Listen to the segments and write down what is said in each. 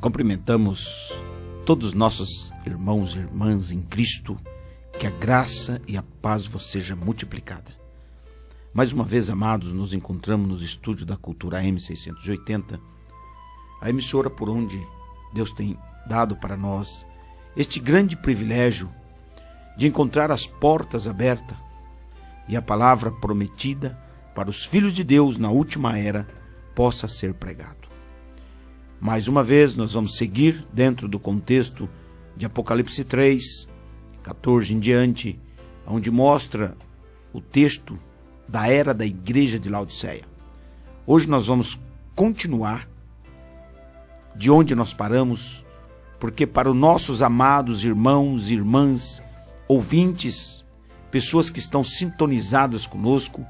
Cumprimentamos todos os nossos irmãos e irmãs em Cristo, que a graça e a paz vos seja multiplicada. Mais uma vez, amados, nos encontramos nos estúdios da Cultura M680, a emissora por onde Deus tem dado para nós este grande privilégio de encontrar as portas abertas e a palavra prometida para os filhos de Deus na última era possa ser pregado. Mais uma vez, nós vamos seguir dentro do contexto de Apocalipse 3, 14 em diante, onde mostra o texto da era da igreja de Laodiceia. Hoje nós vamos continuar de onde nós paramos, porque para os nossos amados irmãos e irmãs, ouvintes, pessoas que estão sintonizadas conosco,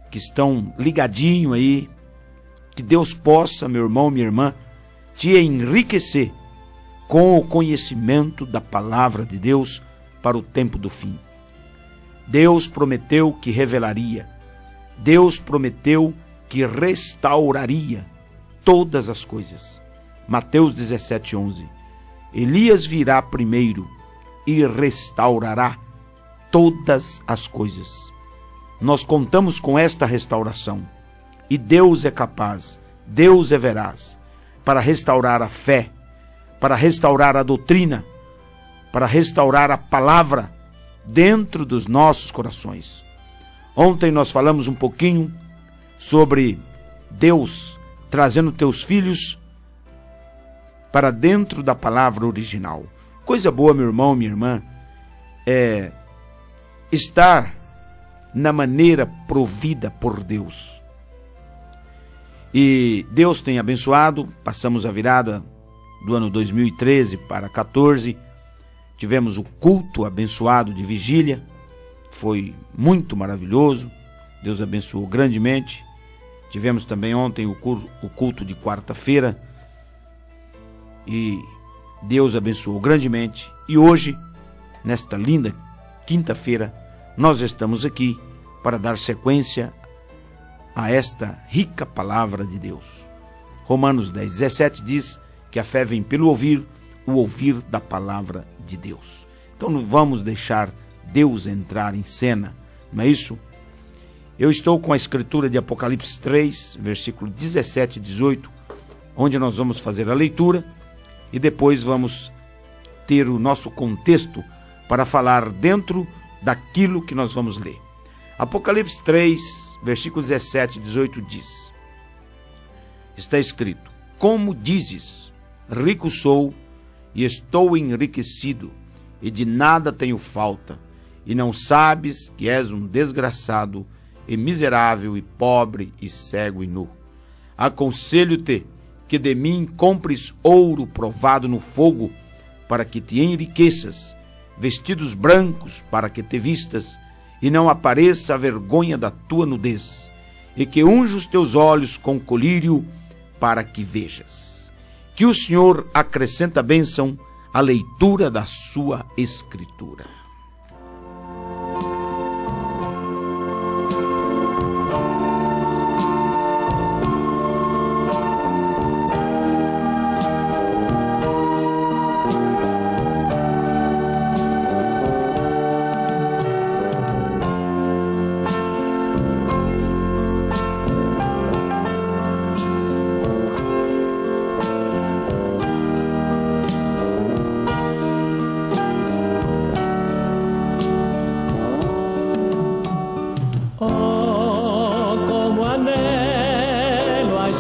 que estão ligadinho aí, que Deus possa, meu irmão, minha irmã, te enriquecer com o conhecimento da palavra de Deus para o tempo do fim. Deus prometeu que revelaria, Deus prometeu que restauraria todas as coisas. Mateus 17:11. Elias virá primeiro e restaurará todas as coisas. Nós contamos com esta restauração. E Deus é capaz, Deus é veraz, para restaurar a fé, para restaurar a doutrina, para restaurar a palavra dentro dos nossos corações. Ontem nós falamos um pouquinho sobre Deus trazendo teus filhos para dentro da palavra original. Coisa boa, meu irmão, minha irmã, é estar na maneira provida por Deus. E Deus tem abençoado, passamos a virada do ano 2013 para 14, tivemos o culto abençoado de vigília, foi muito maravilhoso, Deus abençoou grandemente. Tivemos também ontem o culto de quarta-feira e Deus abençoou grandemente. E hoje, nesta linda quinta-feira, nós estamos aqui para dar sequência a esta rica palavra de Deus. Romanos 10:17 diz que a fé vem pelo ouvir, o ouvir da palavra de Deus. Então não vamos deixar Deus entrar em cena, não é isso? Eu estou com a escritura de Apocalipse 3, versículo 17 e 18, onde nós vamos fazer a leitura e depois vamos ter o nosso contexto para falar dentro daquilo que nós vamos ler. Apocalipse 3, versículo 17 e 18 diz: está escrito: como dizes, rico sou e estou enriquecido, e de nada tenho falta, e não sabes que és um desgraçado, e miserável, e pobre, e cego, e nu. Aconselho-te que de mim compres ouro provado no fogo, para que te enriqueças, vestidos brancos para que te vistas, e não apareça a vergonha da tua nudez, e que unja os teus olhos com colírio, para que vejas. Que o Senhor acrescenta bênção à leitura da sua escritura.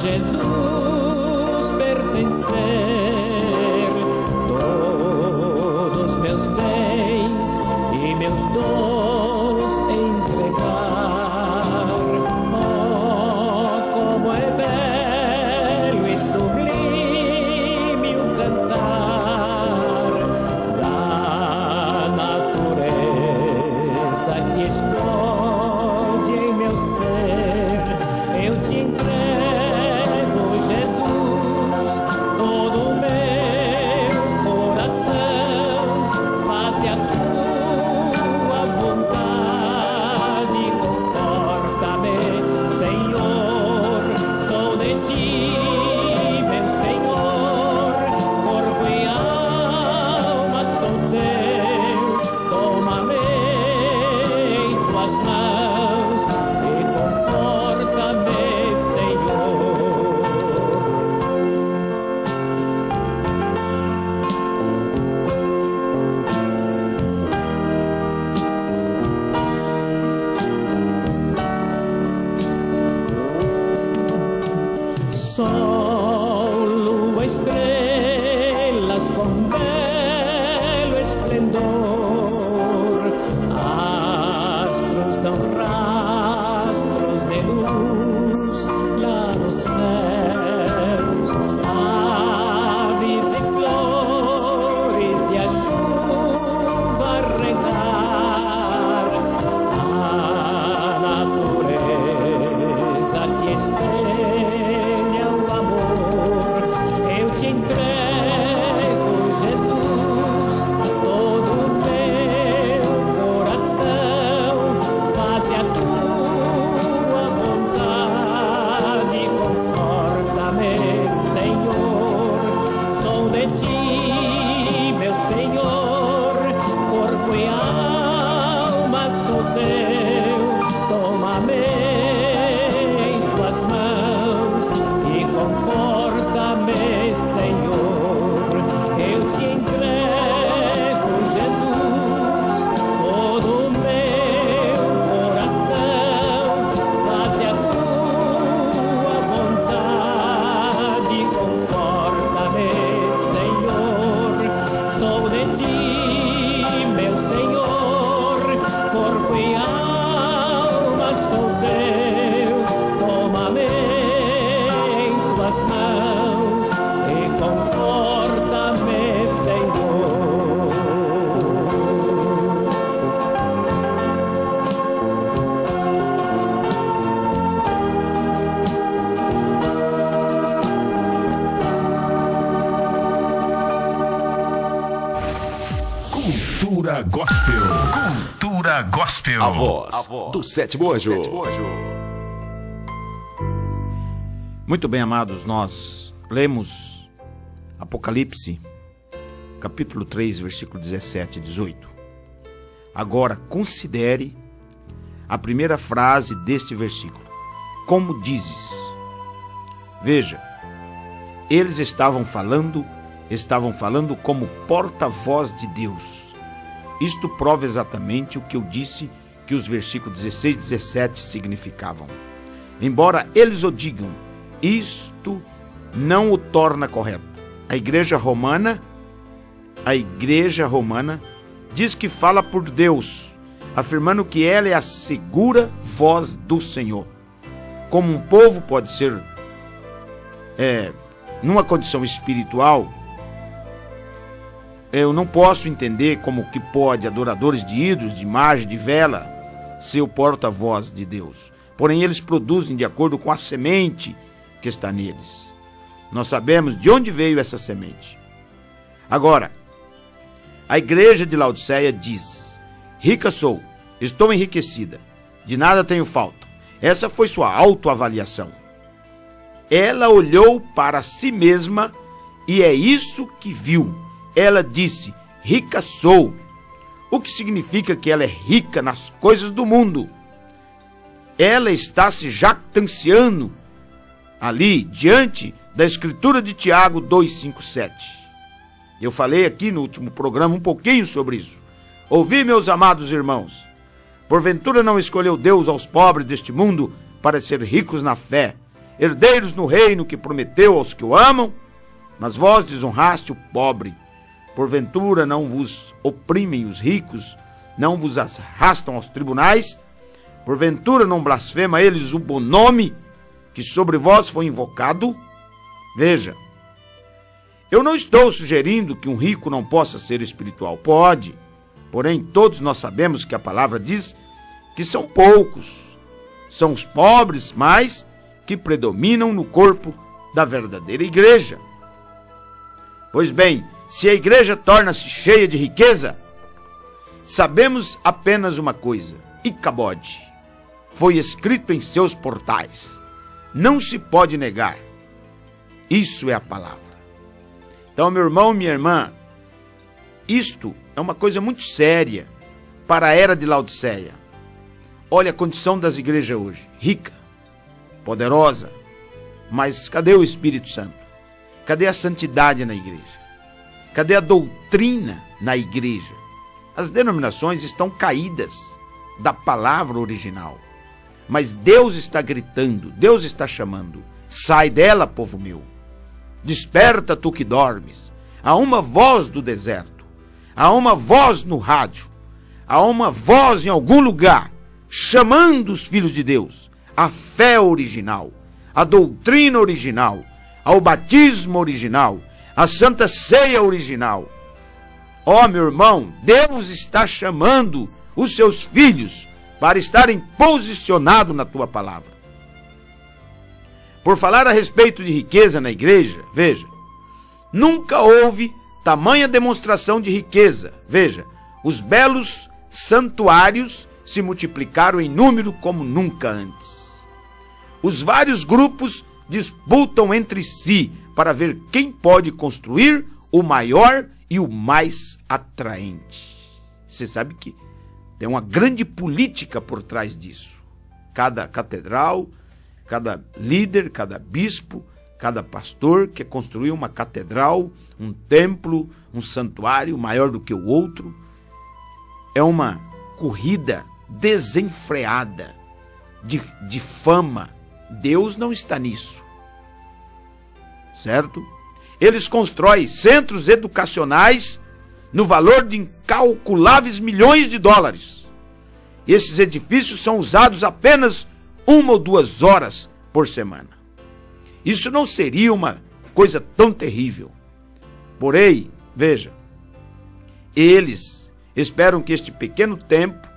Jesus pertencer, todos meus bens e meus dons entregar. Oh, como é belo e sublime o cantar da natureza que explode em meu ser. Eu te entrego, Jesus, todo o meu sol, lua, estrelas con belo esplendor, astros dan rastros de luz lá nos céus, aves e flores e a chuva a regar, a natureza te espelha o amor. Eu te entrego, Jesus, todo o teu coração, faze a tua vontade, conforta-me, Senhor. Sou de ti, meu Senhor, corpo e alma sou teu. Toma-me em tuas mãos e conforta-me, Senhor. Eu te entrego, Jesus, todo o meu coração, faze a tua vontade, conforta-me, Senhor. Sou de ti, meu Senhor, corpo e alma sou teu. Toma-me em tuas mãos e conforta-me, Senhor. Cultura Gospel. Cultura Gospel. A voz do sétimo anjo. Muito bem, amados, nós lemos Apocalipse, capítulo 3, versículo 17 e 18. Agora, considere a primeira frase deste versículo. Como dizes? Veja, eles estavam falando como porta-voz de Deus. Isto prova exatamente o que eu disse que os versículos 16 e 17 significavam. Embora eles o digam, isto não o torna correto. A igreja romana diz que fala por Deus, afirmando que ela é a segura voz do Senhor. Como um povo pode ser numa condição espiritual, eu não posso entender como que pode adoradores de ídolos, de imagem, de vela, ser o porta-voz de Deus. Porém, eles produzem de acordo com a semente que está neles. Nós sabemos de onde veio essa semente. Agora, a igreja de Laodiceia diz: rica sou, estou enriquecida, de nada tenho falta. Essa foi sua autoavaliação. Ela olhou para si mesma e é isso que viu. Ela disse: rica sou. O que significa que ela é rica nas coisas do mundo. Ela está se jactanciando ali diante da escritura de Tiago 2:5-7. Eu falei aqui no último programa um pouquinho sobre isso. Ouvi, meus amados irmãos. Porventura não escolheu Deus aos pobres deste mundo para ser ricos na fé, herdeiros no reino que prometeu aos que o amam? Mas vós desonraste o pobre. Porventura não vos oprimem os ricos, não vos arrastam aos tribunais? Porventura não blasfema eles o bom nome que sobre vós foi invocado? Veja, eu não estou sugerindo que um rico não possa ser espiritual. Pode. Porém, todos nós sabemos que a palavra diz que são poucos. São os pobres, mas que predominam no corpo da verdadeira igreja. Pois bem, se a igreja torna-se cheia de riqueza, sabemos apenas uma coisa: Icabode foi escrito em seus portais. Não se pode negar. Isso é a palavra. Então, meu irmão, minha irmã, isto é uma coisa muito séria para a era de Laodiceia. Olha a condição das igrejas hoje: rica, poderosa, mas cadê o Espírito Santo? Cadê a santidade na igreja? Cadê a doutrina na igreja? As denominações estão caídas da palavra original. Mas Deus está gritando, Deus está chamando: Sai dela, povo meu. Desperta, tu que dormes. Há uma voz do deserto. Há uma voz no rádio. Há uma voz em algum lugar chamando os filhos de Deus. A fé original, a doutrina original, ao batismo original, a santa ceia original. Ó, meu irmão, Deus está chamando os seus filhos para estarem posicionados na tua palavra. Por falar a respeito de riqueza na igreja, veja, nunca houve tamanha demonstração de riqueza. Veja, os belos santuários se multiplicaram em número como nunca antes. Os vários grupos disputam entre si para ver quem pode construir o maior e o mais atraente. Você sabe que tem uma grande política por trás disso. Cada catedral, cada líder, cada bispo, cada pastor quer construir uma catedral, um templo, um santuário maior do que o outro. É uma corrida desenfreada de fama. Deus não está nisso, certo? Eles constroem centros educacionais no valor de incalculáveis milhões de dólares. Esses edifícios são usados apenas 1 ou 2 horas por semana. Isso não seria uma coisa tão terrível. Porém, veja, eles esperam que este pequeno tempo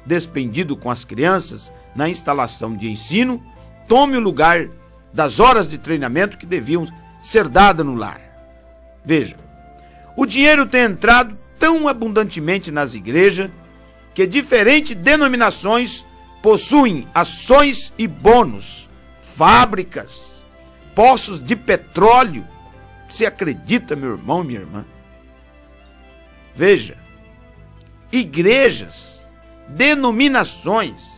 despendido com as crianças na instalação de ensino tome o lugar das horas de treinamento que deviam ser dadas no lar. Veja, o dinheiro tem entrado tão abundantemente nas igrejas que diferentes denominações possuem ações e bônus, fábricas, poços de petróleo. Você acredita, meu irmão e minha irmã? Veja, igrejas, denominações,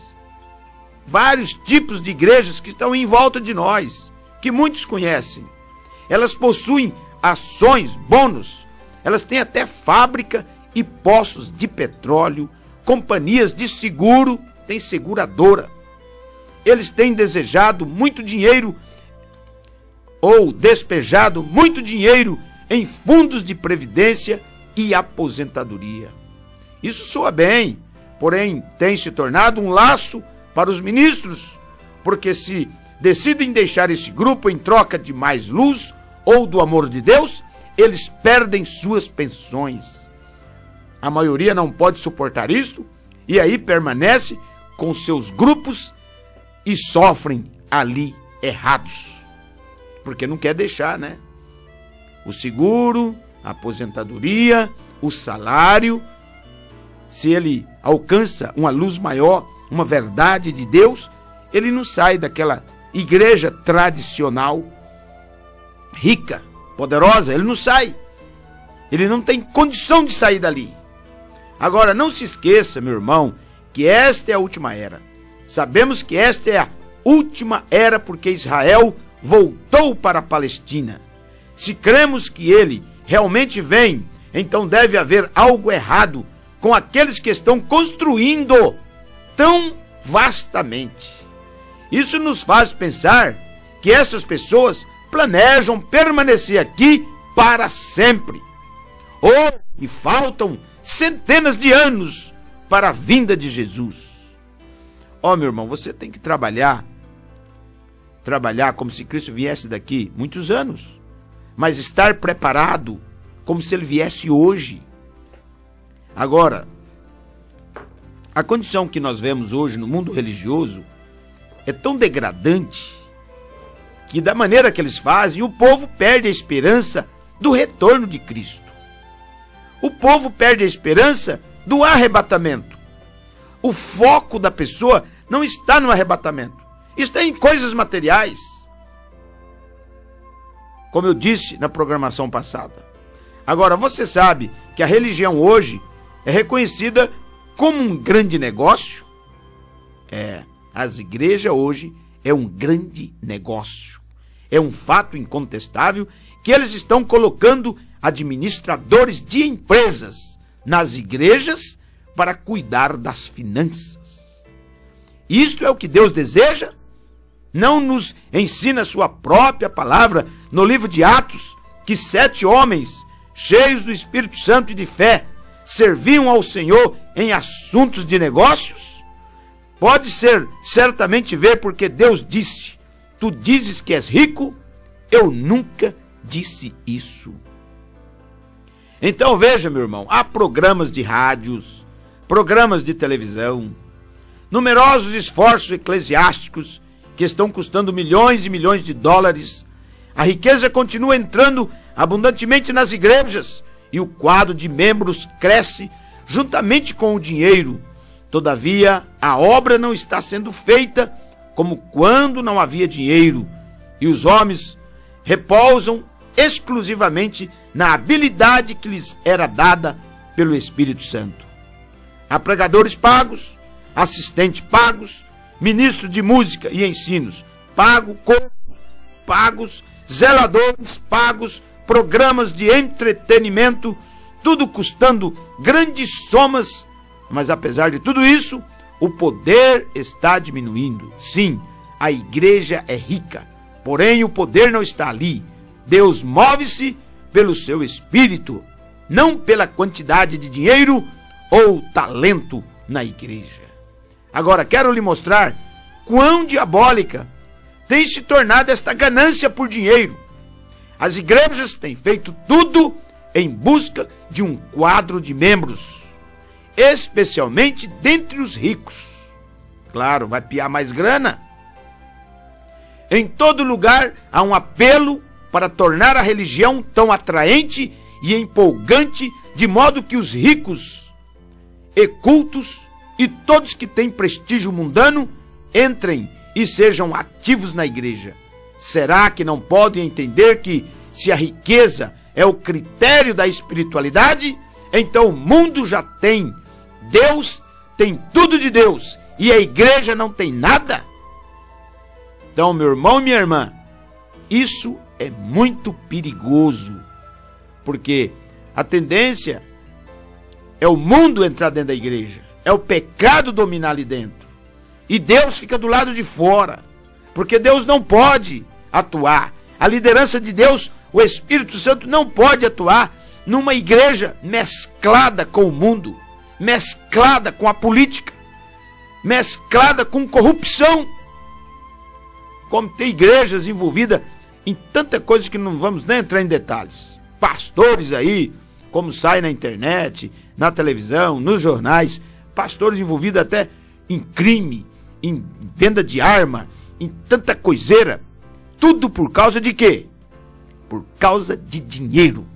vários tipos de igrejas que estão em volta de nós, que muitos conhecem. Elas possuem ações, bônus, elas têm até fábrica e poços de petróleo, companhias de seguro, tem seguradora. Eles têm desejado muito dinheiro ou despejado muito dinheiro em fundos de previdência e aposentadoria. Isso soa bem, porém tem se tornado um laço para os ministros, porque se decidem deixar esse grupo em troca de mais luz ou do amor de Deus, eles perdem suas pensões. A maioria não pode suportar isso e aí permanece com seus grupos e sofrem ali errados, porque não quer deixar, né? O seguro, a aposentadoria, o salário. Se ele alcança uma luz maior, uma verdade de Deus, ele não sai daquela igreja tradicional, rica, poderosa, ele não sai. Ele não tem condição de sair dali. Agora, não se esqueça, meu irmão, que esta é a última era. Sabemos que esta é a última era porque Israel voltou para a Palestina. Se cremos que ele realmente vem, então deve haver algo errado com aqueles que estão construindo tão vastamente. Isso nos faz pensar que essas pessoas planejam permanecer aqui para sempre. Ou e faltam centenas de anos para a vinda de Jesus. Ó, meu irmão, você tem que trabalhar como se Cristo viesse daqui muitos anos, mas estar preparado como se ele viesse hoje. Agora, a condição que nós vemos hoje no mundo religioso é tão degradante que, da maneira que eles fazem, o povo perde a esperança do retorno de Cristo. O povo perde a esperança do arrebatamento. O foco da pessoa não está no arrebatamento, está em coisas materiais. Como eu disse na programação passada. Agora, você sabe que a religião hoje é reconhecida como um grande negócio? As igrejas hoje é um grande negócio. É um fato incontestável que eles estão colocando administradores de empresas nas igrejas para cuidar das finanças. Isto é o que Deus deseja? Não nos ensina sua própria palavra no livro de Atos que 7 homens, cheios do Espírito Santo e de fé, serviam ao Senhor em assuntos de negócios? Pode ser certamente ver porque Deus disse: tu dizes que és rico? Eu nunca disse isso. Então veja, meu irmão, há programas de rádios, programas de televisão, numerosos esforços eclesiásticos que estão custando milhões e milhões de dólares. A riqueza continua entrando abundantemente nas igrejas e o quadro de membros cresce juntamente com o dinheiro. Todavia, a obra não está sendo feita como quando não havia dinheiro, e os homens repousam exclusivamente na habilidade que lhes era dada pelo Espírito Santo. Há pregadores pagos, assistentes pagos, ministros de música e ensinos pagos, zeladores pagos, programas de entretenimento, tudo custando grandes somas, mas apesar de tudo isso, o poder está diminuindo. Sim, a igreja é rica, porém o poder não está ali. Deus move-se pelo seu Espírito, não pela quantidade de dinheiro ou talento na igreja. Agora, quero lhe mostrar quão diabólica tem se tornado esta ganância por dinheiro. As igrejas têm feito tudo em busca de um quadro de membros, especialmente dentre os ricos. Claro, vai piar mais grana. Em todo lugar há um apelo para tornar a religião tão atraente e empolgante, de modo que os ricos e cultos e todos que têm prestígio mundano entrem e sejam ativos na igreja. Será que não podem entender que, se a riqueza é o critério da espiritualidade, então o mundo já tem Deus, tem tudo de Deus, e a igreja não tem nada? Então, meu irmão e minha irmã, isso é muito perigoso, porque a tendência é o mundo entrar dentro da igreja, é o pecado dominar ali dentro, e Deus fica do lado de fora, porque Deus não pode atuar. A liderança de Deus, o Espírito Santo, não pode atuar numa igreja mesclada com o mundo, mesclada com a política, mesclada com corrupção. Como tem igrejas envolvidas em tanta coisa que não vamos nem entrar em detalhes. Pastores aí, como sai na internet, na televisão, nos jornais, pastores envolvidos até em crime, em venda de arma, em tanta coiseira. Tudo por causa de quê? Por causa de dinheiro.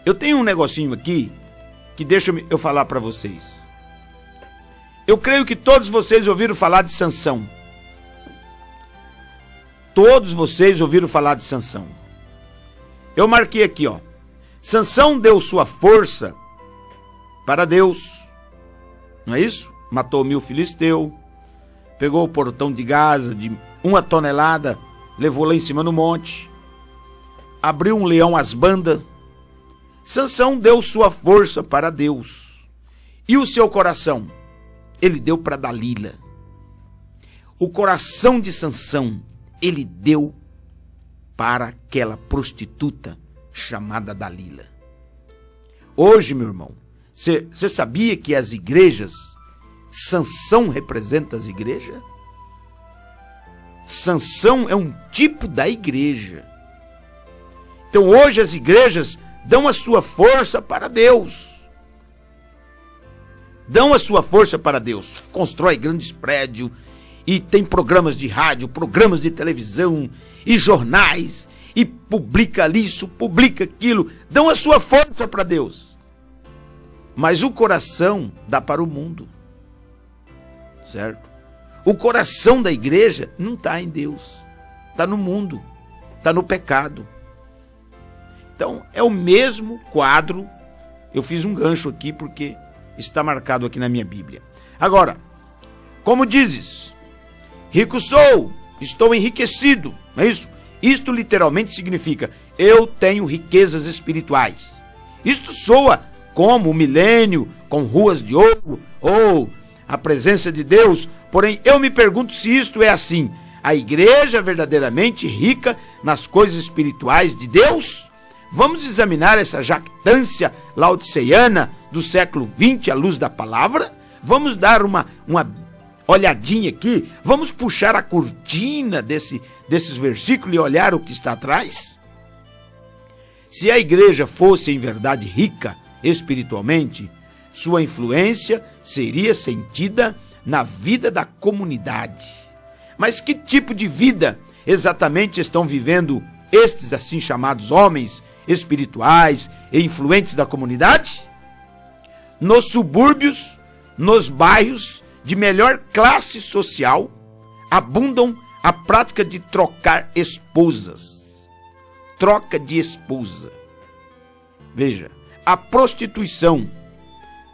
Eu tenho um negocinho aqui que deixa eu falar para vocês. Eu creio que todos vocês ouviram falar de Sansão. Todos vocês ouviram falar de Sansão. Eu marquei aqui, ó. Sansão deu sua força para Deus. Não é isso? Matou 1000 filisteus, pegou o portão de Gaza de 1 tonelada, levou lá em cima no monte, abriu um leão às bandas. Sansão deu sua força para Deus. E o seu coração? Ele deu para Dalila. O coração de Sansão, ele deu para aquela prostituta chamada Dalila. Hoje, meu irmão, você sabia que as igrejas, Sansão representa as igrejas? Sansão é um tipo da igreja. Então hoje as igrejas dão a sua força para Deus. Dão a sua força para Deus. Constrói grandes prédios e tem programas de rádio, programas de televisão e jornais e publica isso, publica aquilo. Dão a sua força para Deus. Mas o coração dá para o mundo. Certo? O coração da igreja não está em Deus. Está no mundo. Está no pecado. Então, é o mesmo quadro. Eu fiz um gancho aqui porque está marcado aqui na minha Bíblia. Agora, como dizes, rico sou, estou enriquecido, não é isso? Isto literalmente significa, eu tenho riquezas espirituais. Isto soa como o milênio com ruas de ouro, ou a presença de Deus Porém, eu me pergunto se isto é assim. A igreja verdadeiramente rica nas coisas espirituais de Deus? Vamos examinar essa jactância laodiceiana do século XX à luz da palavra? Vamos dar uma olhadinha aqui? Vamos puxar a cortina desses versículos e olhar o que está atrás? Se a igreja fosse em verdade rica espiritualmente, sua influência seria sentida na vida da comunidade. Mas que tipo de vida exatamente estão vivendo estes assim chamados homens espirituais e influentes da comunidade? Nos subúrbios, nos bairros de melhor classe social, abundam a prática de trocar esposas. Troca de esposa. Veja, a prostituição.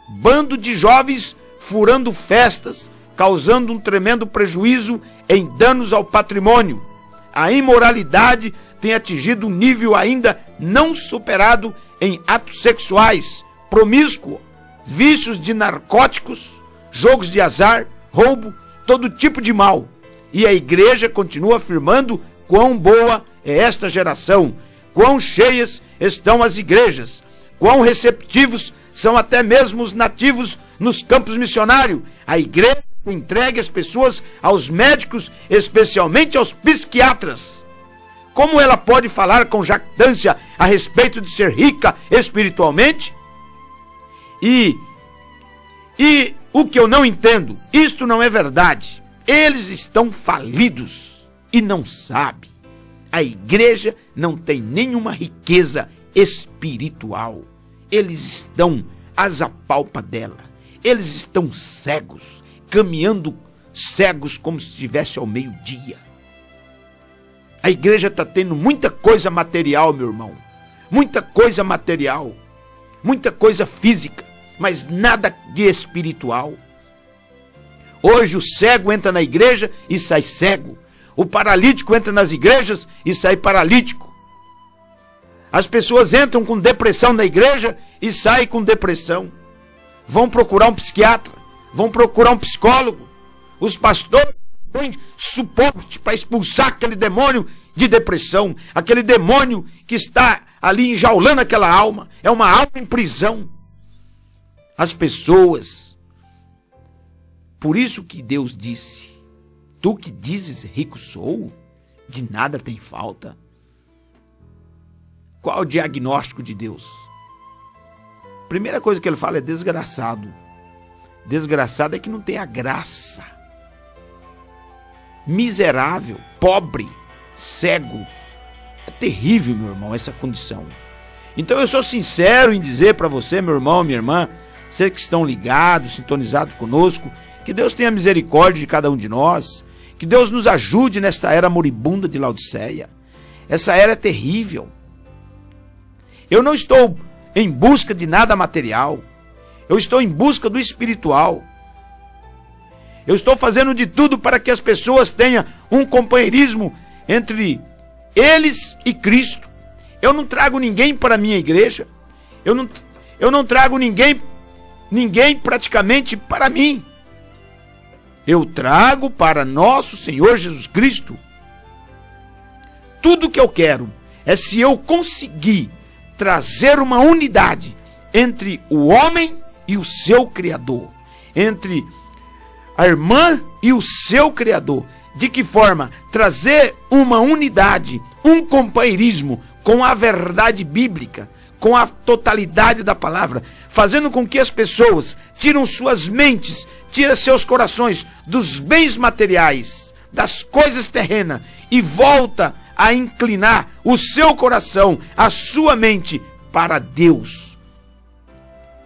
Bando de jovens furando festas, causando um tremendo prejuízo em danos ao patrimônio. A imoralidade tem atingido um nível ainda não superado em atos sexuais, promíscuo, vícios de narcóticos, jogos de azar, roubo, todo tipo de mal. E a igreja continua afirmando quão boa é esta geração, quão cheias estão as igrejas, quão receptivos são até mesmo os nativos nos campos missionários. A igreja entregue as pessoas aos médicos, especialmente aos psiquiatras. Como ela pode falar com jactância a respeito de ser rica espiritualmente? E o que eu não entendo, isto não é verdade. Eles estão falidos e não sabem. A igreja não tem nenhuma riqueza espiritual. Eles estão às apalpas dela. Eles estão cegos, caminhando cegos como se estivesse ao meio-dia. A igreja está tendo muita coisa material, meu irmão. Muita coisa material. Muita coisa física. Mas nada de espiritual. Hoje o cego entra na igreja e sai cego. O paralítico entra nas igrejas e sai paralítico. As pessoas entram com depressão na igreja e saem com depressão. Vão procurar um psiquiatra, vão procurar um psicólogo. Os pastores têm suporte para expulsar aquele demônio de depressão, aquele demônio que está ali enjaulando aquela alma. É uma alma em prisão. As pessoas. Por isso que Deus disse: tu que dizes rico sou, de nada tem falta. Qual o diagnóstico de Deus? Primeira coisa que ele fala é desgraçado. Desgraçado é que não tem a graça. Miserável, pobre, cego. É terrível, meu irmão, essa condição. Então eu sou sincero em dizer para você, meu irmão, minha irmã, vocês que estão ligados, sintonizados conosco, que Deus tenha misericórdia de cada um de nós, que Deus nos ajude nesta era moribunda de Laodiceia. Essa era é terrível. Eu não estou em busca de nada material. Eu estou em busca do espiritual. Eu estou fazendo de tudo para que as pessoas tenham um companheirismo entre eles e Cristo. Eu não trago ninguém para a minha igreja. Eu não trago ninguém praticamente para mim. Eu trago para nosso Senhor Jesus Cristo. Tudo que eu quero é se eu conseguir trazer uma unidade entre o homem e o seu Criador, entre a irmã e o seu Criador. De que forma? Trazer uma unidade, um companheirismo com a verdade bíblica, com a totalidade da palavra, fazendo com que as pessoas tiram suas mentes, tiram seus corações dos bens materiais, das coisas terrenas, e volta a inclinar o seu coração, a sua mente para Deus.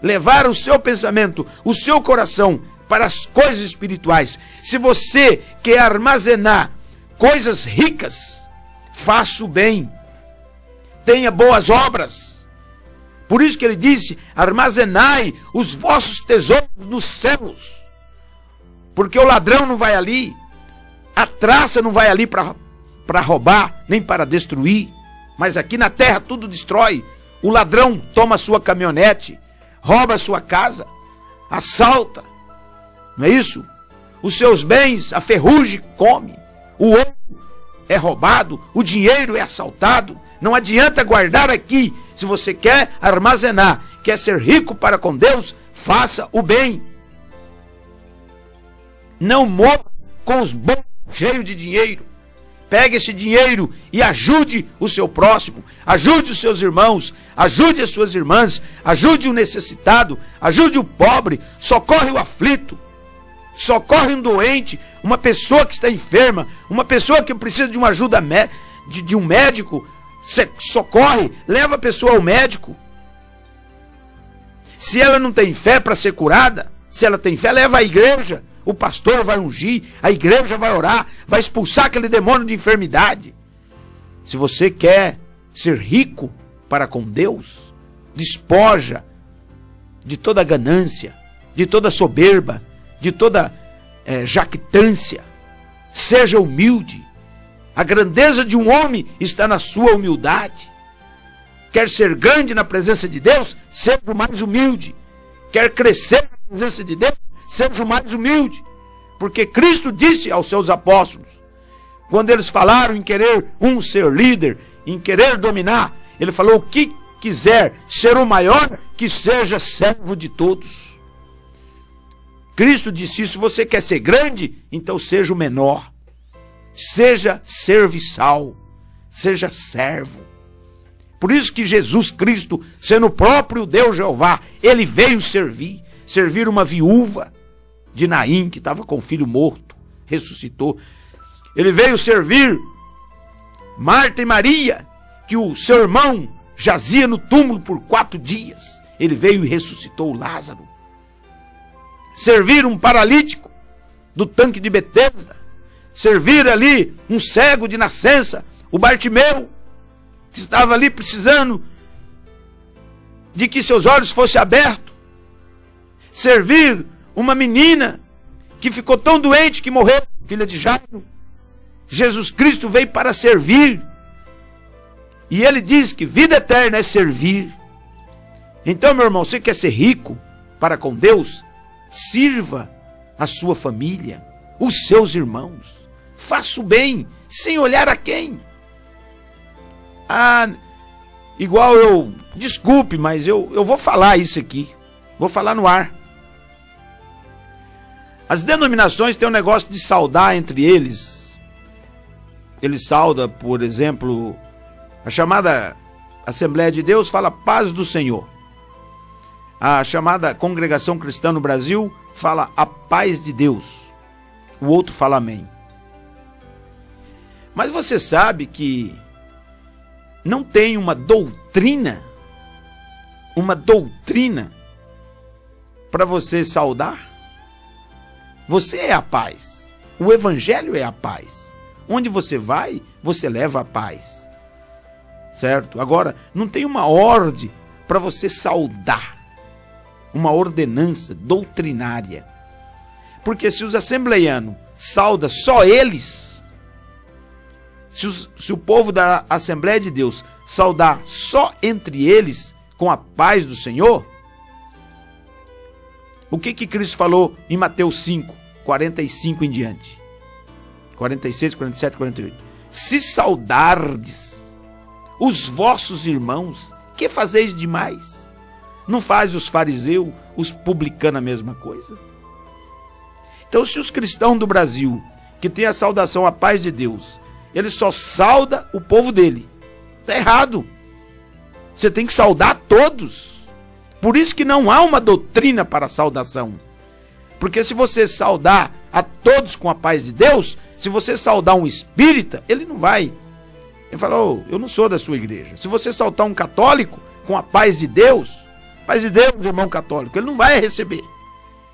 Levar o seu pensamento, o seu coração para as coisas espirituais. Se você quer armazenar coisas ricas, faça o bem. Tenha boas obras. Por isso que ele disse: armazenai os vossos tesouros nos céus. Porque o ladrão não vai ali, a traça não vai ali para roubar, nem para destruir. Mas aqui na terra tudo destrói. O ladrão toma a sua caminhonete, rouba a sua casa, assalta. Não é isso? os seus bens a ferrugem come, o ouro é roubado, o dinheiro é assaltado. Não adianta guardar aqui. Se você quer armazenar, quer ser rico para com Deus, faça o bem. Não morra com os bolsos cheios de dinheiro. Pegue esse dinheiro e ajude o seu próximo, ajude os seus irmãos, ajude as suas irmãs, ajude o necessitado, ajude o pobre, socorre o aflito, socorre um doente, uma pessoa que está enferma, uma pessoa que precisa de uma ajuda de um médico, socorre, leva a pessoa ao médico. Se ela não tem fé para ser curada, se ela tem fé, leva à igreja. O pastor vai ungir, a igreja vai orar, vai expulsar aquele demônio de enfermidade. Se você quer ser rico para com Deus, despoja de toda ganância, de toda soberba, de toda jactância. Seja humilde. A grandeza de um homem está na sua humildade. Quer ser grande na presença de Deus? Seja o mais humilde. Quer crescer na presença de Deus? Seja o mais humilde. Porque Cristo disse aos seus apóstolos, quando eles falaram em querer ser líder, em querer dominar, ele falou: o que quiser ser o maior, que seja servo de todos. Cristo disse isso. Se você quer ser grande, então seja o menor. Seja serviçal, seja servo. Por isso que Jesus Cristo, sendo o próprio Deus Jeová, ele veio servir uma viúva de Naim, que estava com o filho morto, ressuscitou. Ele veio servir Marta e Maria, que o seu irmão jazia no túmulo por 4 dias. Ele veio e ressuscitou Lázaro. Servir um paralítico do tanque de Betesda. Servir ali um cego de nascença, o Bartimeu, que estava ali precisando de que seus olhos fossem abertos. Servir uma menina que ficou tão doente que morreu, filha de Jairo. Jesus Cristo veio para servir. E ele diz que vida eterna é servir. Então, meu irmão, você quer ser rico para com Deus? Sirva a sua família, os seus irmãos. Faça o bem, sem olhar a quem. Desculpe, mas eu vou falar isso aqui. Vou falar no ar. As denominações têm um negócio de saudar entre eles. Eles saudam, por exemplo, a chamada Assembleia de Deus fala paz do Senhor. A chamada Congregação Cristã no Brasil fala a paz de Deus. O outro fala amém. Mas você sabe que não tem uma doutrina para você saudar? Você é a paz. O evangelho é a paz. Onde você vai, você leva a paz. Certo? Agora, não tem uma ordem para você saudar. Uma ordenança doutrinária. Porque se os assembleianos saudam só eles, se o povo da Assembleia de Deus saudar só entre eles com a paz do Senhor, o que Cristo falou em Mateus 5, 45 em diante? 46, 47, 48. Se saudardes os vossos irmãos, que fazeis demais? Não faz os fariseus, os publicanos a mesma coisa? Então, se os cristãos do Brasil, que tem a saudação à paz de Deus, ele só sauda o povo dele, está errado. Você tem que saudar todos. Por isso que não há uma doutrina para a saudação. Porque se você saudar a todos com a paz de Deus, se você saudar um espírita, ele não vai. Ele fala: eu não sou da sua igreja. Se você saudar um católico com a paz de Deus, irmão católico, ele não vai receber.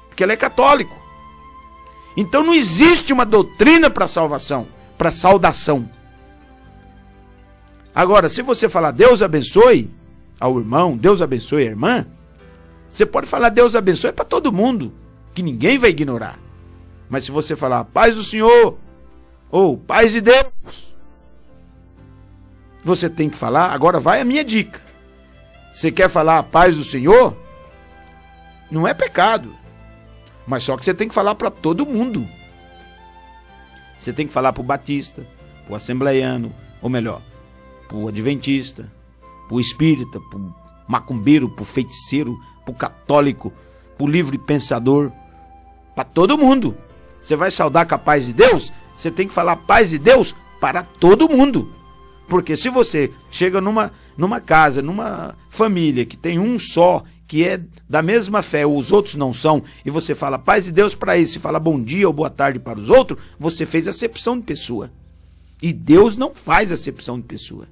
Porque ele é católico. Então não existe uma doutrina para salvação, para saudação. Agora, se você falar Deus abençoe ao irmão, Deus abençoe a irmã, você pode falar Deus abençoe para todo mundo, que ninguém vai ignorar. Mas se você falar paz do Senhor, ou paz de Deus, você tem que falar. Agora vai a minha dica. Você quer falar a paz do Senhor? Não é pecado. Mas só que você tem que falar para todo mundo. Você tem que falar para o batista, para o assembleiano, ou melhor, para o adventista, para o espírita, para o macumbeiro, para o feiticeiro, para o católico, para o livre pensador, para todo mundo. Você vai saudar com a paz de Deus, você tem que falar paz de Deus para todo mundo. Porque se você chega numa casa, numa família que tem um só, que é da mesma fé, os outros não são, e você fala paz de Deus para esse, fala bom dia ou boa tarde para os outros, você fez acepção de pessoa. E Deus não faz acepção de pessoa.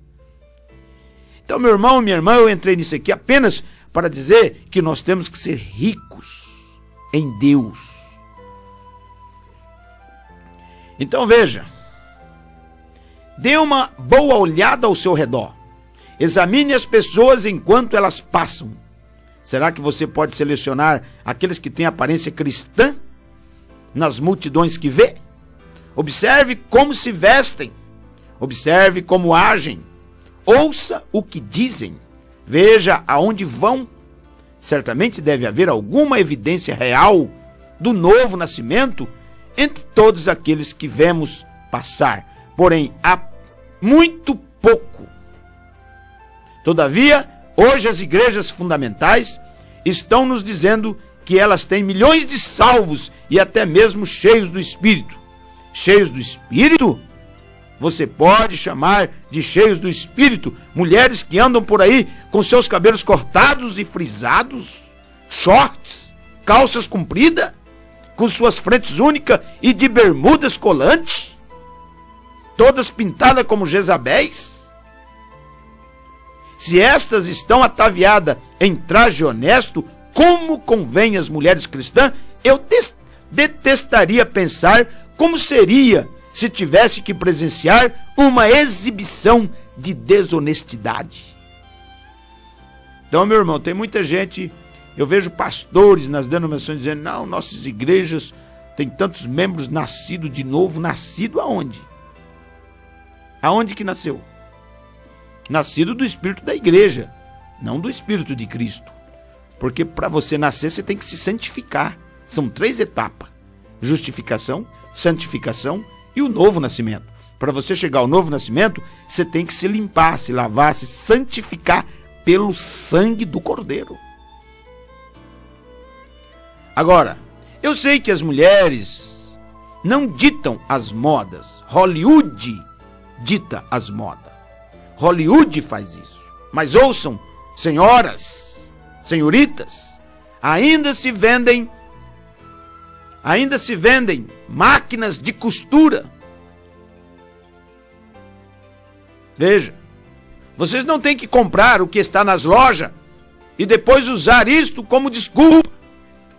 Então, meu irmão e minha irmã, eu entrei nisso aqui apenas para dizer que nós temos que ser ricos em Deus. Então veja, dê uma boa olhada ao seu redor. Examine as pessoas enquanto elas passam. Será que você pode selecionar aqueles que têm aparência cristã nas multidões que vê? Observe como se vestem. Observe como agem. Ouça o que dizem. Veja aonde vão. Certamente deve haver alguma evidência real do novo nascimento entre todos aqueles que vemos passar. Porém, há muito pouco. Todavia, hoje as igrejas fundamentais estão nos dizendo que elas têm milhões de salvos e até mesmo cheios do Espírito. Cheios do Espírito? Você pode chamar de cheios do Espírito mulheres que andam por aí com seus cabelos cortados e frisados, shorts, calças compridas, com suas frentes únicas e de bermudas colantes, todas pintadas como Jezabéis? Se estas estão ataviadas em traje honesto, como convém às mulheres cristãs, eu detestaria pensar como seria se tivesse que presenciar uma exibição de desonestidade. Então, meu irmão, tem muita gente, eu vejo pastores nas denominações dizendo, não, nossas igrejas têm tantos membros nascidos de novo. Nascido aonde? Aonde que nasceu? Nascido do Espírito da igreja, não do Espírito de Cristo. Porque para você nascer, você tem que se santificar. São 3 etapas. Justificação, santificação e o novo nascimento. Para você chegar ao novo nascimento, você tem que se limpar, se lavar, se santificar pelo sangue do Cordeiro. Agora, eu sei que as mulheres não ditam as modas. Hollywood dita as modas. Hollywood faz isso. Mas ouçam, senhoras, senhoritas, ainda se vendem máquinas de costura. Veja, vocês não têm que comprar o que está nas lojas e depois usar isto como desculpa.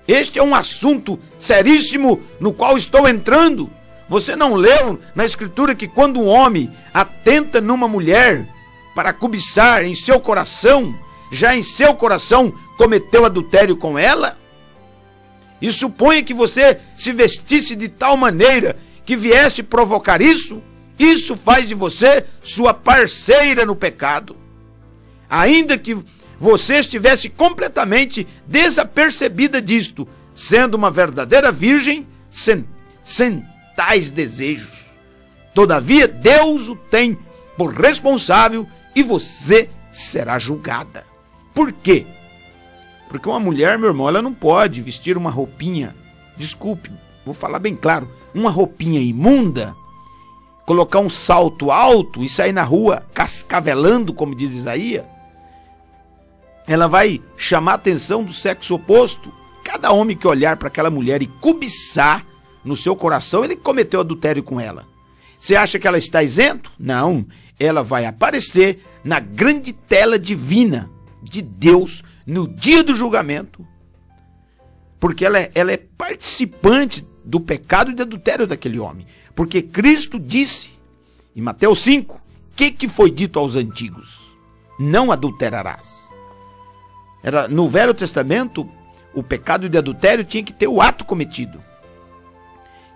Este é um assunto seríssimo no qual estou entrando. Você não leu na Escritura que quando um homem atenta numa mulher para cobiçar em seu coração, já em seu coração cometeu adultério com ela? E suponha que você se vestisse de tal maneira que viesse provocar isso, isso faz de você sua parceira no pecado. Ainda que você estivesse completamente desapercebida disto, sendo uma verdadeira virgem, sem tais desejos. Todavia, Deus o tem por responsável e você será julgada. Por quê? Porque uma mulher, meu irmão, ela não pode vestir uma roupinha, desculpe, vou falar bem claro, uma roupinha imunda, colocar um salto alto e sair na rua cascavelando, como diz Isaías. Ela vai chamar a atenção do sexo oposto. Cada homem que olhar para aquela mulher e cobiçar no seu coração, ele cometeu adultério com ela. Você acha que ela está isento? Não, ela vai aparecer na grande tela divina de Deus no dia do julgamento, porque ela é participante do pecado e do adultério daquele homem. Porque Cristo disse em Mateus 5, que foi dito aos antigos? Não adulterarás. No Velho Testamento, o pecado de adultério tinha que ter o ato cometido.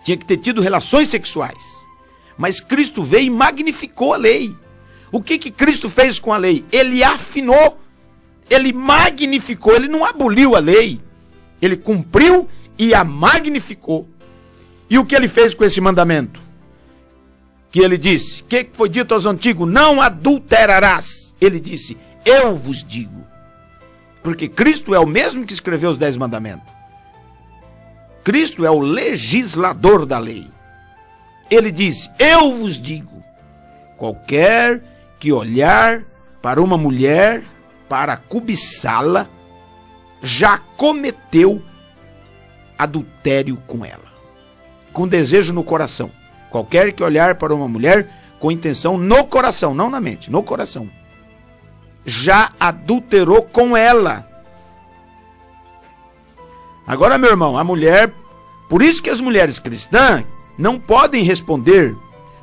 Tinha que ter tido relações sexuais. Mas Cristo veio e magnificou a lei. O que Cristo fez com a lei? Ele afinou, ele magnificou, ele não aboliu a lei. Ele cumpriu e a magnificou. E o que ele fez com esse mandamento? que ele disse? O que foi dito aos antigos? Não adulterarás. Ele disse, eu vos digo. Porque Cristo é o mesmo que escreveu os 10 mandamentos. Cristo é o legislador da lei. Ele disse, eu vos digo, qualquer que olhar para uma mulher para cobiçá-la, já cometeu adultério com ela. Com desejo no coração. Qualquer que olhar para uma mulher com intenção no coração, não na mente, no coração, já adulterou com ela. Agora, meu irmão, a mulher, por isso que as mulheres cristãs não podem responder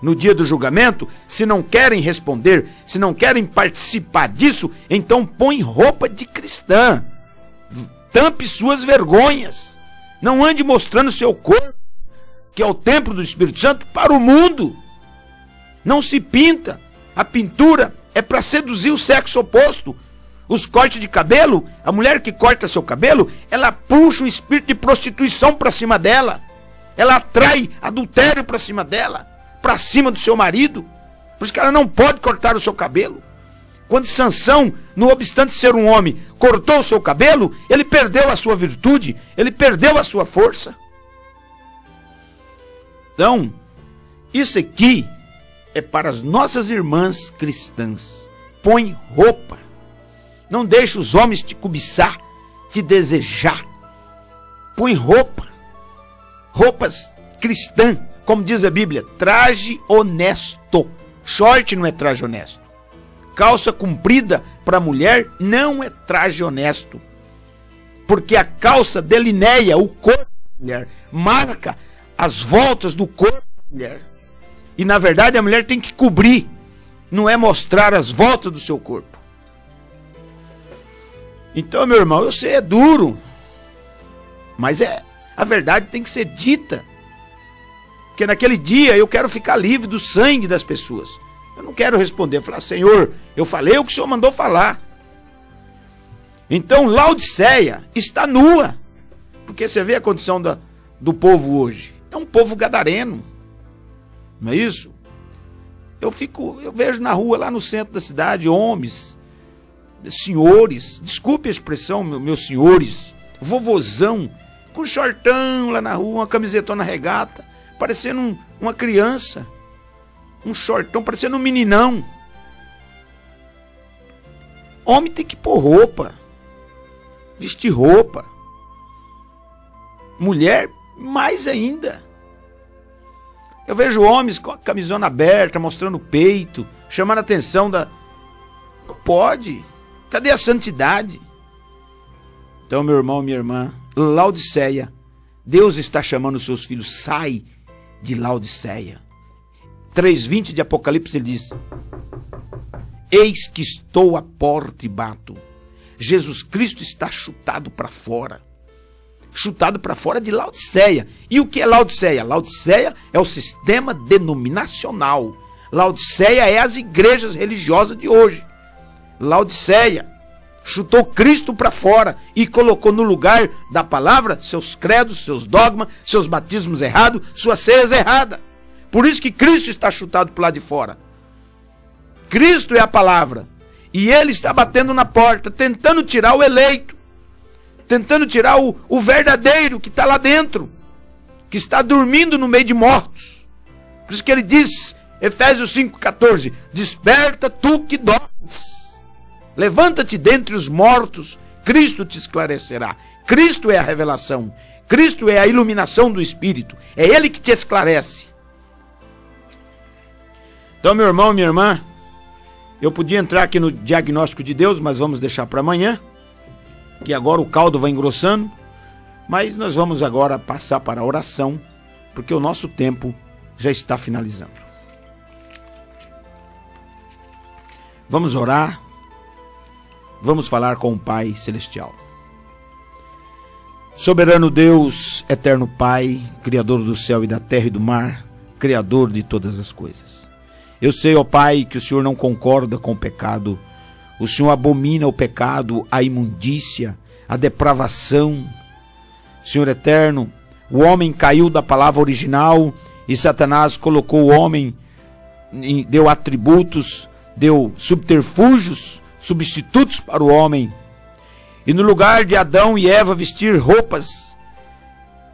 no dia do julgamento. Se não querem responder, se não querem participar disso, então põe roupa de cristã, tampe suas vergonhas, não ande mostrando seu corpo, que é o templo do Espírito Santo, para o mundo. Não se pinta. A pintura é para seduzir o sexo oposto. Os cortes de cabelo, a mulher que corta seu cabelo, ela puxa um espírito de prostituição para cima dela. Ela atrai adultério para cima dela, para cima do seu marido. Por isso que ela não pode cortar o seu cabelo. Quando Sansão, não obstante ser um homem, cortou o seu cabelo, ele perdeu a sua virtude, ele perdeu a sua força. Então, isso aqui é para as nossas irmãs cristãs. Põe roupa. Não deixe os homens te cobiçar, te desejar. Põe roupa. Roupas cristãs, como diz a Bíblia, traje honesto. Short não é traje honesto. Calça comprida para mulher não é traje honesto. Porque a calça delineia o corpo da mulher, marca as voltas do corpo da mulher. E na verdade a mulher tem que cobrir, não é mostrar as voltas do seu corpo. Então, meu irmão, eu sei, é duro, mas a verdade tem que ser dita. Porque naquele dia eu quero ficar livre do sangue das pessoas. Eu não quero responder, falar, Senhor, eu falei o que o Senhor mandou falar. Então Laodiceia está nua. Porque você vê a condição do povo hoje. É um povo gadareno. Não é isso? Eu vejo na rua, lá no centro da cidade, homens, senhores, desculpe a expressão, meus senhores, vovozão, com shortão lá na rua, uma camisetona regata, parecendo uma criança, um shortão, parecendo um meninão. Homem tem que pôr roupa, vestir roupa. Mulher, mais ainda. Eu vejo homens com a camisona aberta, mostrando o peito, chamando a atenção da... Não pode. Cadê a santidade? Então, meu irmão, minha irmã, Laodiceia, Deus está chamando os seus filhos, sai de Laodiceia. 3:20 de Apocalipse, ele diz, eis que estou à porta e bato. Jesus Cristo está chutado para fora. Chutado para fora de Laodiceia. E o que é Laodiceia? Laodiceia é o sistema denominacional. Laodiceia é as igrejas religiosas de hoje. Laodiceia chutou Cristo para fora e colocou no lugar da palavra seus credos, seus dogmas, seus batismos errados, suas ceias erradas. Por isso que Cristo está chutado para lá de fora. Cristo é a palavra. E ele está batendo na porta, tentando tirar o eleito. Tentando tirar o verdadeiro que está lá dentro, que está dormindo no meio de mortos. Por isso que ele diz, Efésios 5,14, desperta tu que dormes, levanta-te dentre os mortos, Cristo te esclarecerá. Cristo é a revelação, Cristo é a iluminação do Espírito, é Ele que te esclarece. Então, meu irmão, minha irmã, eu podia entrar aqui no diagnóstico de Deus, mas vamos deixar para amanhã, que agora o caldo vai engrossando, mas nós vamos agora passar para a oração, porque o nosso tempo já está finalizando. Vamos orar, vamos falar com o Pai Celestial. Soberano Deus, eterno Pai, Criador do céu e da terra e do mar, Criador de todas as coisas. Eu sei, ó Pai, que o Senhor não concorda com o pecado. O Senhor abomina o pecado, a imundícia, a depravação. Senhor eterno, o homem caiu da palavra original e Satanás colocou o homem deu atributos, deu subterfúgios, substitutos para o homem. E no lugar de Adão e Eva vestir roupas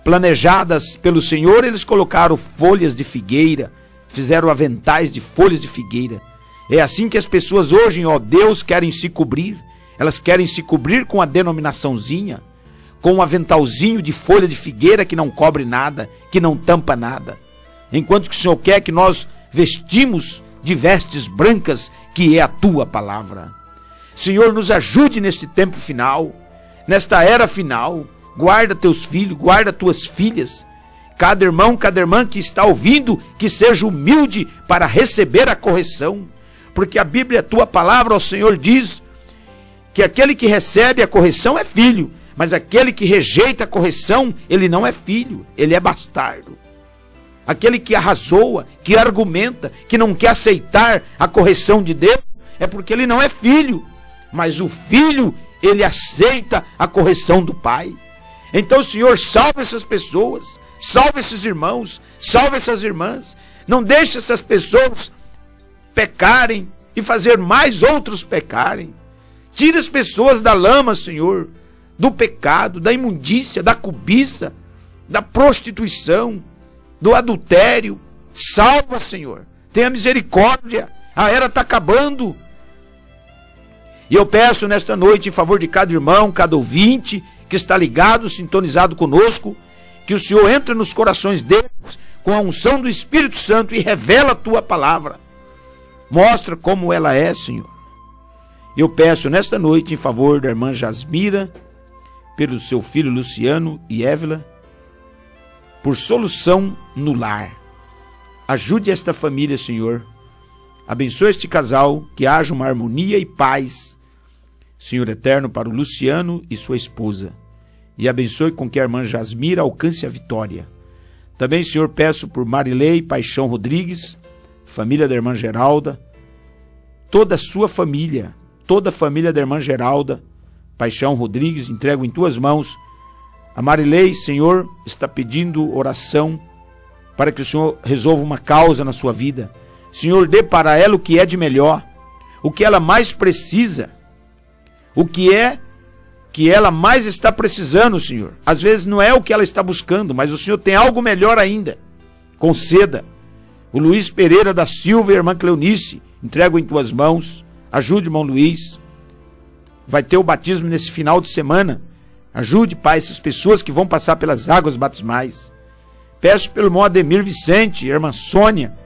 planejadas pelo Senhor, eles colocaram folhas de figueira, fizeram aventais de folhas de figueira. É assim que as pessoas hoje, ó Deus, querem se cobrir. Elas querem se cobrir com a denominaçãozinha, com um aventalzinho de folha de figueira que não cobre nada, que não tampa nada. Enquanto que o Senhor quer que nós vestimos de vestes brancas, que é a tua palavra. Senhor, nos ajude neste tempo final, nesta era final. Guarda teus filhos, guarda tuas filhas. Cada irmão, cada irmã que está ouvindo, que seja humilde para receber a correção. Porque a Bíblia, a tua palavra, ó Senhor, diz que aquele que recebe a correção é filho, mas aquele que rejeita a correção, ele não é filho, ele é bastardo. Aquele que arrazoa, que argumenta, que não quer aceitar a correção de Deus, é porque ele não é filho. Mas o filho, ele aceita a correção do pai. Então, Senhor, salve essas pessoas, salve esses irmãos, salve essas irmãs. Não deixe essas pessoas pecarem e fazer mais outros pecarem. Tira as pessoas da lama, Senhor, do pecado, da imundícia, da cobiça, da prostituição, do adultério. Salva, Senhor. Tenha misericórdia. A era está acabando. E eu peço nesta noite, em favor de cada irmão, cada ouvinte que está ligado, sintonizado conosco, que o Senhor entre nos corações deles com a unção do Espírito Santo e revela a tua palavra. Mostra como ela é, Senhor. Eu peço nesta noite, em favor da irmã Jasmira, pelo seu filho Luciano e Évila, por solução no lar. Ajude esta família, Senhor. Abençoe este casal, que haja uma harmonia e paz, Senhor eterno, para o Luciano e sua esposa. E abençoe com que a irmã Jasmira alcance a vitória. Também, Senhor, peço por Marilei Paixão Rodrigues, família da irmã Geralda, toda a sua família, toda a família da irmã Geralda Paixão Rodrigues, entrego em tuas mãos. A Marilei, Senhor, está pedindo oração para que o Senhor resolva uma causa na sua vida. Senhor, dê para ela o que é de melhor, o que ela mais precisa, o que é que ela mais está precisando, Senhor. Às vezes não é o que ela está buscando, mas o Senhor tem algo melhor ainda. Conceda. O Luiz Pereira da Silva e a irmã Cleonice, entrego em tuas mãos. Ajude, irmão Luiz. Vai ter o batismo nesse final de semana. Ajude, Pai, essas pessoas que vão passar pelas águas batismais. Peço pelo irmão Ademir Vicente, a irmã Sônia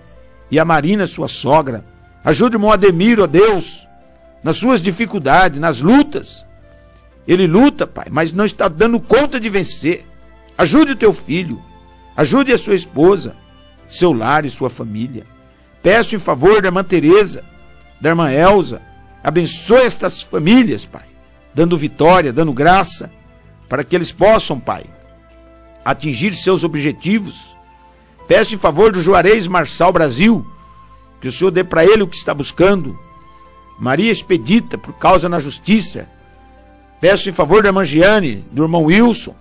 e a Marina, sua sogra. Ajude o irmão Ademir, ó Deus, nas suas dificuldades, nas lutas. Ele luta, Pai, mas não está dando conta de vencer. Ajude o teu filho. Ajude a sua esposa, seu lar e sua família. Peço em favor da irmã Teresa, da irmã Elza. Abençoe estas famílias, Pai, dando vitória, dando graça, para que eles possam, Pai, atingir seus objetivos. Peço em favor do Juarez Marçal Brasil, que o Senhor dê para ele o que está buscando. Maria Expedita, por causa na justiça. Peço em favor da irmã Giane, do irmão Wilson,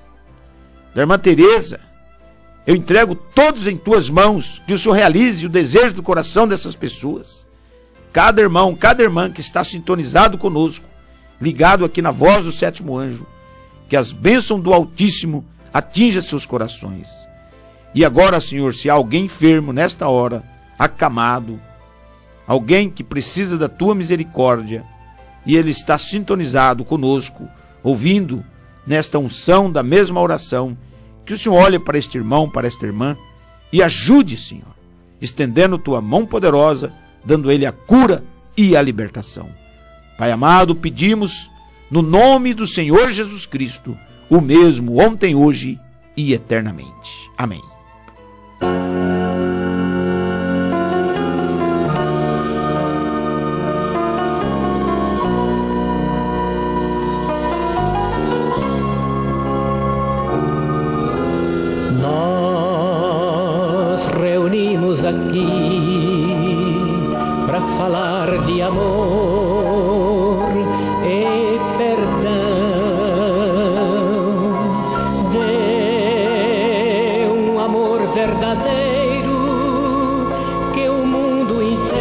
da irmã Teresa. Eu entrego todos em tuas mãos, que o Senhor realize o desejo do coração dessas pessoas. Cada irmão, cada irmã que está sintonizado conosco, ligado aqui na voz do sétimo anjo, que as bênçãos do Altíssimo atinjam seus corações. E agora, Senhor, se há alguém enfermo nesta hora, acamado, alguém que precisa da tua misericórdia, e ele está sintonizado conosco, ouvindo nesta unção da mesma oração, que o Senhor olhe para este irmão, para esta irmã, e ajude, Senhor, estendendo tua mão poderosa, dando a ele a cura e a libertação. Pai amado, pedimos no nome do Senhor Jesus Cristo, o mesmo ontem, hoje e eternamente. Amém. Nós reunimos aqui para falar de amor e perdão, de um amor verdadeiro que o mundo inteiro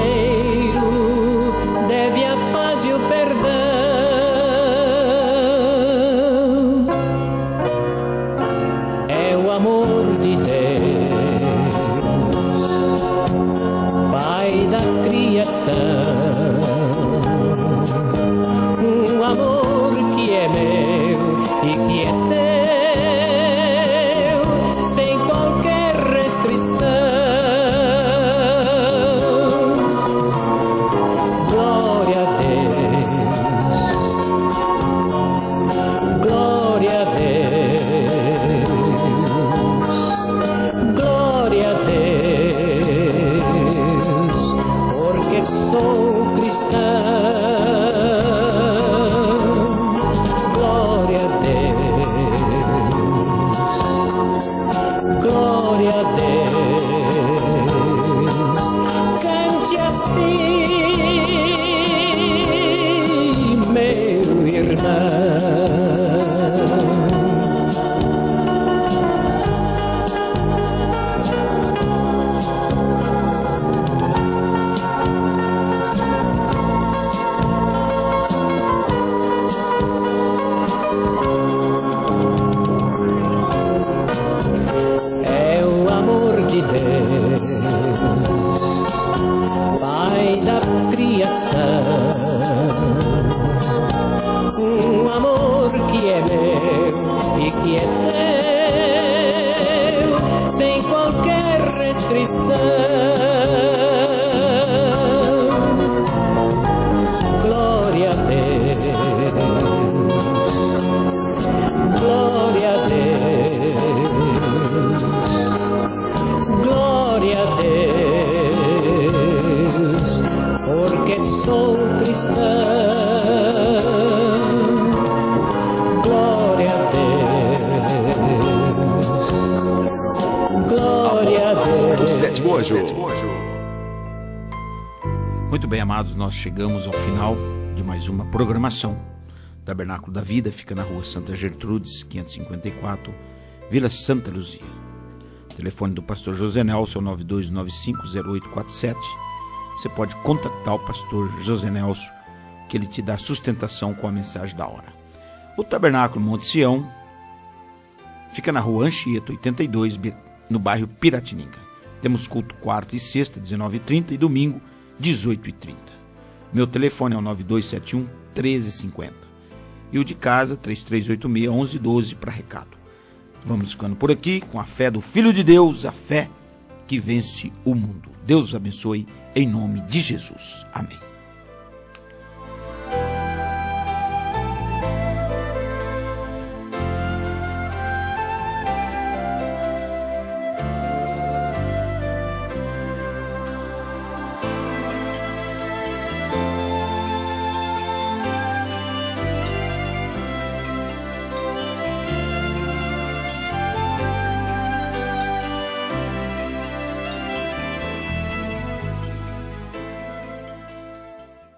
sou cristão. Glória a Deus, glória a Deus. Cante assim, meu irmão. Pai da criação, um amor que é meu e que é teu, sem qualquer restrição. Glória a Deus, glória a Deus, glória a Deus, porque sou cristão. Glória a Deus, glória a Deus. Do sétimo anjo. Muito bem, amados, nós chegamos ao final de mais uma programação. Tabernáculo da Vida fica na rua Santa Gertrudes, 554, Vila Santa Luzia. O telefone do pastor José Nelson é o 92950847. Você pode contactar o pastor José Nelson, que ele te dá sustentação com a mensagem da hora. O Tabernáculo Monte Sião fica na rua Anchieta 82, no bairro Piratininga. Temos culto quarta e sexta, 19h30, e domingo, 18h30. Meu telefone é o 9271-1350. E o de casa, 3386-1112 para recado. Vamos ficando por aqui com a fé do Filho de Deus, a fé que vence o mundo. Deus os abençoe em nome de Jesus. Amém.